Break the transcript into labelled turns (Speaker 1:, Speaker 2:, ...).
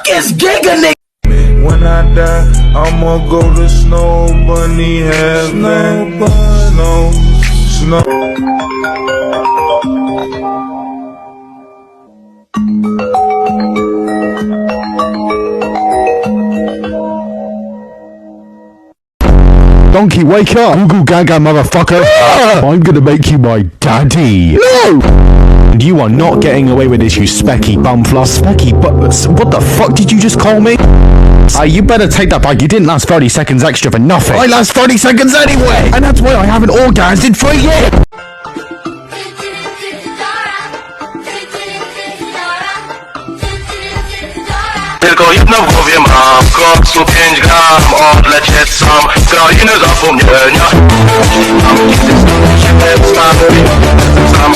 Speaker 1: fuck is Giga nigga?
Speaker 2: When I die, I'ma go to Snow Bunny Heaven. Snow.
Speaker 3: Donkey, wake up! Google Gaga, motherfucker! I'm gonna make you my daddy! No! And you are not getting away with this, you specky bumfluss. Specky what the fuck did you just call me? You better take that back. You didn't last 30 seconds extra for nothing. I last 30 seconds anyway! And that's why I haven't orgasmed for a year!
Speaker 4: Tylko jedno w głowie mam, w koksu 5 gram, odlecieć sam z krainy zapomnienia. Mam nigdy sam,